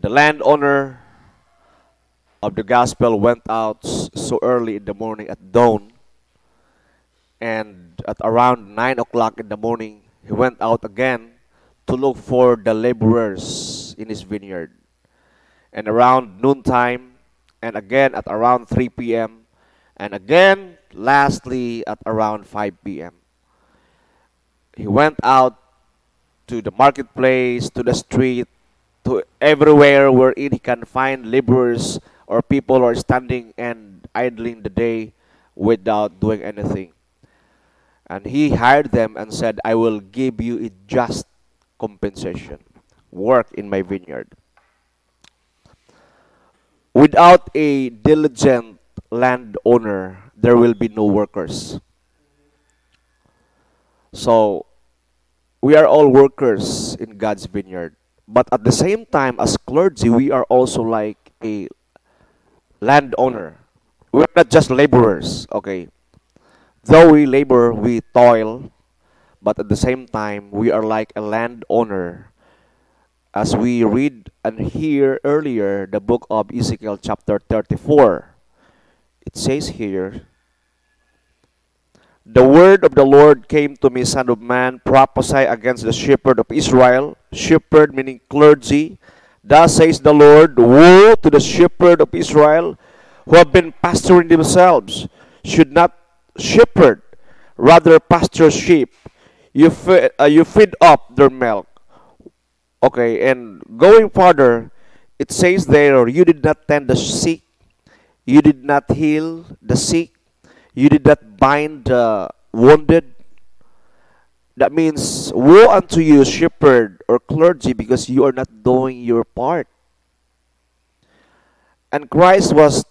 The landowner of the gospel went out so early in the morning at dawn, and at around 9 o'clock in the morning, he went out again to look for the laborers in his vineyard. And around noontime, and again at around 3 p.m., and again, lastly, at around 5 p.m. He went out to the marketplace, to the street, to everywhere wherein he can find laborers or people who are standing and idling the day without doing anything. And he hired them and said, I will give you a just compensation. Work in my vineyard. Without a diligent landowner, there will be no workers. So, we are all workers in God's vineyard. But at the same time, as clergy, we are also like a landowner. We're not just laborers, okay? Though we labor, we toil, but at the same time, we are like a landowner. As we read and hear earlier, the book of Ezekiel chapter 34, it says here, the word of the Lord came to me, son of man, prophesy against the shepherd of Israel. Shepherd meaning clergy. Thus says the Lord, woe to the shepherd of Israel who have been pasturing themselves, should not shepherd, rather pasture sheep. You feed up their milk. Okay, and going further, it says there, you did not tend the sick, you did not heal the sick, you did not bind the wounded. That means, woe unto you, shepherd or clergy, because you are not doing your part. And Christ was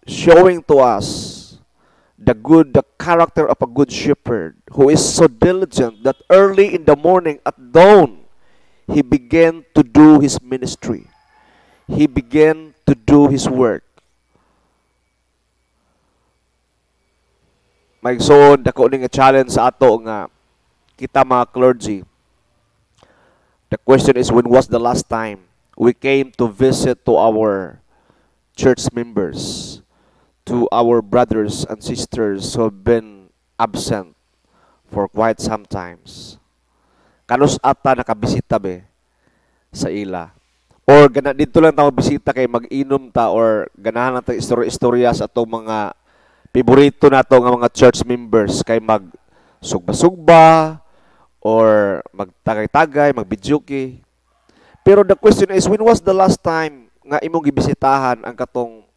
showing to us the character of a good shepherd who is so diligent that early in the morning at dawn, he began to do his ministry. He began to do his work. Maigsoon, dako ning challenge sa ato nga kita mga clergy. The question is, when was the last time we came to visit to our church members, to our brothers and sisters who have been absent for quite some times? Kanos ata nakabisita be sa ila? Or gana dito lang tayo bisita kay mag-inom ta, or ganahan lang tayo istorya sa atong mga paborito nato nga mga church members kay mag sugba-sugba or magtagay-tagay, magbidyoke. Pero the question is, when was the last time nga imong gibisitahan ang katong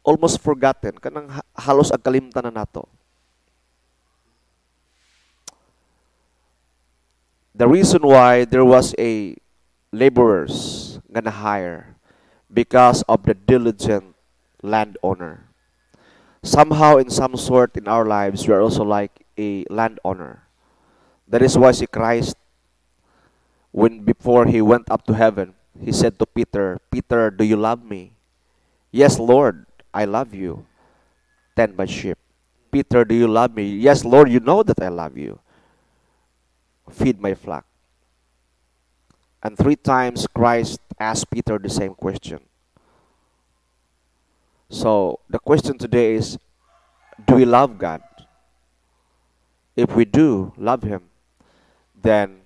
almost forgotten, kanang halos ag kalimtan na nato? The reason why there was a laborers nga na-hire because of the diligent landowner. Somehow, in some sort in our lives, we are also like a landowner. That is why si Christ, when before he went up to heaven, he said to Peter, Peter, do you love me? Yes, Lord, I love you. Tend my sheep. Peter, do you love me? Yes, Lord, you know that I love you. Feed my flock. And 3 times Christ asked Peter the same question. So, the question today is, do we love God? If we do love Him, then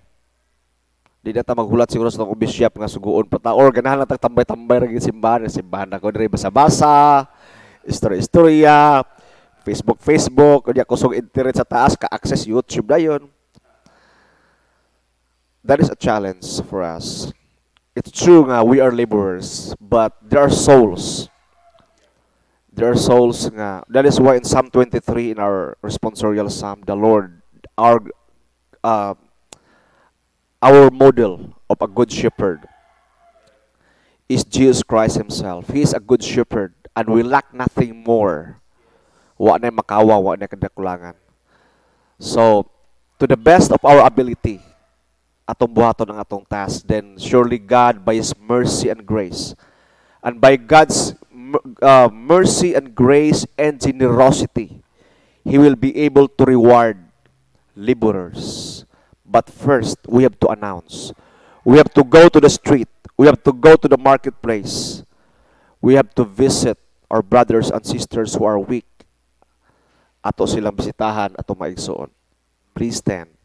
di na ta maghulat siguro sa itong obisyap nga suguon pa ta, or ganahan na tambay-tambay rin simbahan. Simbahan ako rin basa-basa, istorya-istorya, Facebook, kaya kusog internet sa taas, ka-access YouTube na yun. That is a challenge for us. It's true nga, we are laborers, but there are souls. There are souls nga. That is why in Psalm 23, in our responsorial psalm, the Lord, our model of a good shepherd, is Jesus Christ Himself. He is a good shepherd, and we lack nothing more. Wa na makawa, wa na kadakulangan. So, to the best of our ability, atong buhaton ang atong task, then surely God, by His mercy and grace, and by God's mercy and grace and generosity, He will be able to reward laborers. But first, we have to announce, We have to go to the street. We have to go to the marketplace. We have to visit our brothers and sisters who are weak. Ato silang bisitahan ato maigsoon. Please stand.